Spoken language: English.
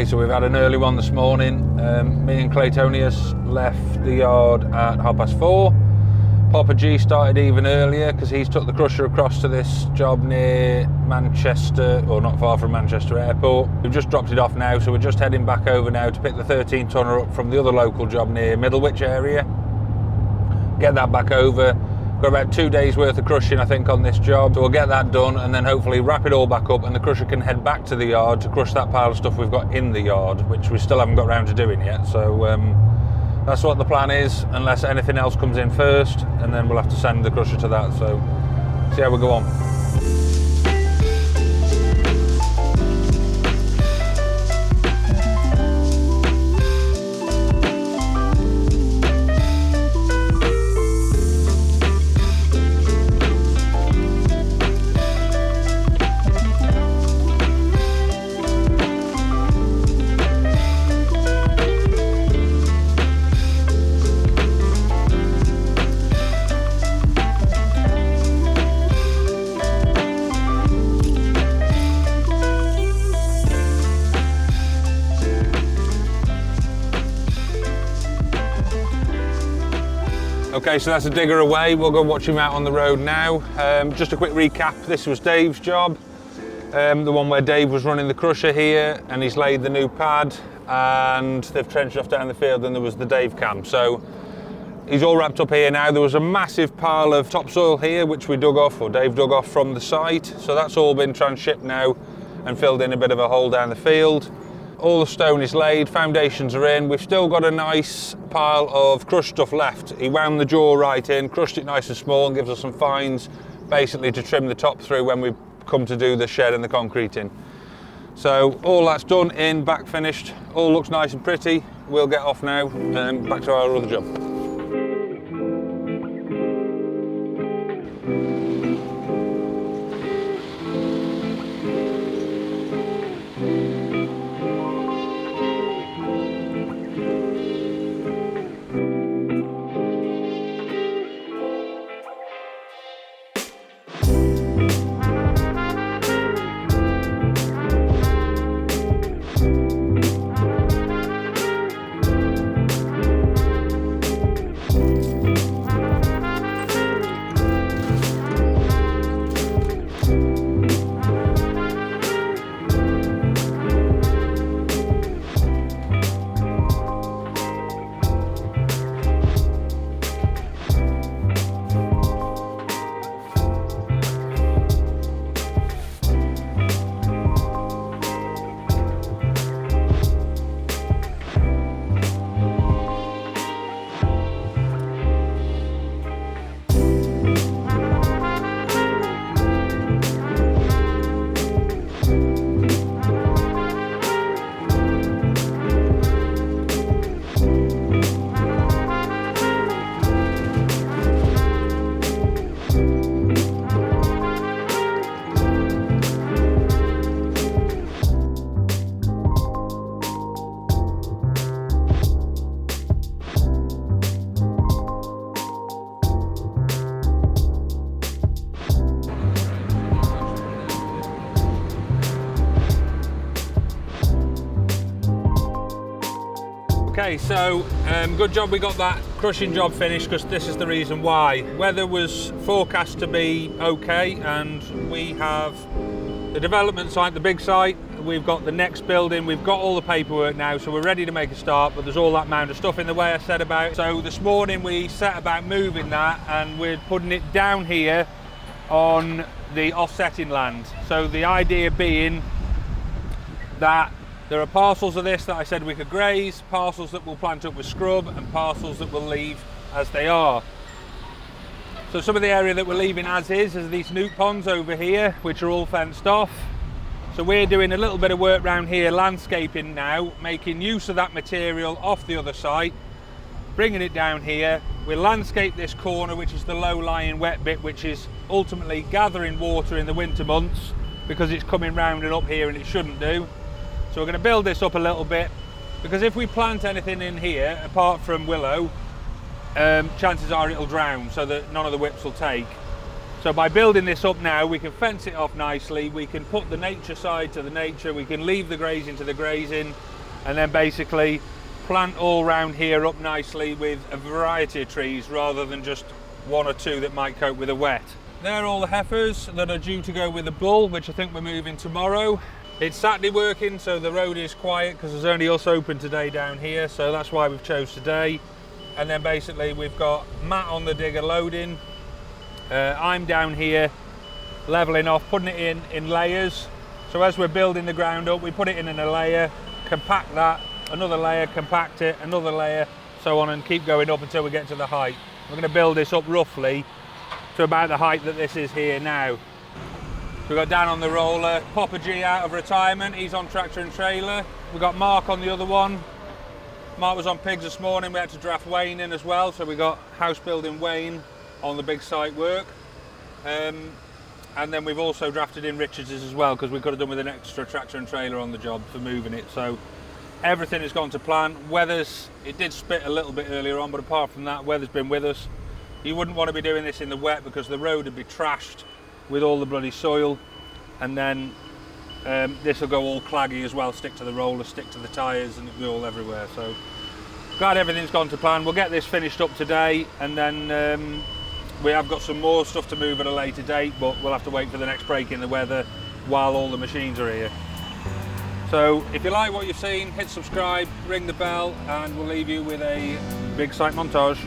Okay, so we've had an early one this morning. Me and Claytonius left the yard at 4:30. Papa G started even earlier because he's took the crusher across to this job near Manchester, or not far from Manchester Airport. We've just dropped it off now, so we're just heading back over now to pick the 13 tonner up from the other local job near Middlewich area. Get that back over. Got about 2 days worth of crushing, I think, on this job. So we'll get that done and then hopefully wrap it all back up, and the crusher can head back to the yard to crush that pile of stuff we've got in the yard, which we still haven't got round to doing yet. So that's what the plan is, unless anything else comes in first, and then we'll have to send the crusher to that. So see how we go on. Okay, so that's a digger away. We'll go watch him out on the road now. Just a quick recap. This was Dave's job, the one where Dave was running the crusher here, and he's laid the new pad, and they've trenched off down the field, and there was the Dave cam. So he's all wrapped up here now. There was a massive pile of topsoil here, which we dug off, or Dave dug off from the site. So that's all been transshipped now and filled in a bit of a hole down the field. All the stone is laid, foundations are in. We've still got a nice pile of crushed stuff left. He wound the jaw right in, crushed it nice and small, and gives us some fines basically to trim the top through when we come to do the shed and the concrete in. So all that's done, in, back finished, all looks nice and pretty. We'll get off now and back to our other job. Okay, so good job we got that crushing job finished, because this is the reason why. Weather was forecast to be okay, and we have the development site, the big site, we've got the next building, we've got all the paperwork now, so we're ready to make a start, but there's all that mound of stuff in the way I said about. So this morning we set about moving that, and we're putting it down here on the offsetting land. So the idea being that there are parcels of this that I said we could graze, parcels that we'll plant up with scrub, and parcels that we'll leave as they are. So some of the area that we're leaving as is these newt ponds over here, which are all fenced off. So we're doing a little bit of work around here, landscaping now, making use of that material off the other site, bringing it down here. We'll landscape this corner, which is the low-lying wet bit, which is ultimately gathering water in the winter months because it's coming round and up here and it shouldn't do. So we're going to build this up a little bit, because if we plant anything in here apart from willow, chances are it'll drown, so that none of the whips will take. So by building this up now, we can fence it off nicely, we can put the nature side to the nature, we can leave the grazing to the grazing, and then basically plant all round here up nicely with a variety of trees rather than just one or two that might cope with the wet. They're all the heifers that are due to go with the bull, which I think we're moving tomorrow. It's Saturday working, so the road is quiet because there's only us open today down here, so that's why we've chose today. And then basically we've got Matt on the digger loading. I'm down here leveling off, putting it in layers. So as we're building the ground up, we put it in a layer, compact that, another layer, compact it, another layer, so on, and keep going up until we get to the height. We're going to build this up roughly to about the height that this is here now. We've got Dan on the roller, Papa G out of retirement, he's on tractor and trailer. We've got Mark on the other one. Mark was on pigs this morning, we had to draft Wayne in as well, so we got house building Wayne on the big site work. And then we've also drafted in Richards as well, because we could have done with an extra tractor and trailer on the job for moving it. So everything has gone to plan. Weather's, it did spit a little bit earlier on, but apart from that, weather's been with us. You wouldn't want to be doing this in the wet because the road would be trashed with all the bloody soil, and then this will go all claggy as well, stick to the roller, stick to the tyres, and it'll be all everywhere. So glad everything's gone to plan. We'll get this finished up today, and then we have got some more stuff to move at a later date, but we'll have to wait for the next break in the weather while all the machines are here. So if you like what you've seen, hit subscribe, ring the bell, and we'll leave you with a big site montage.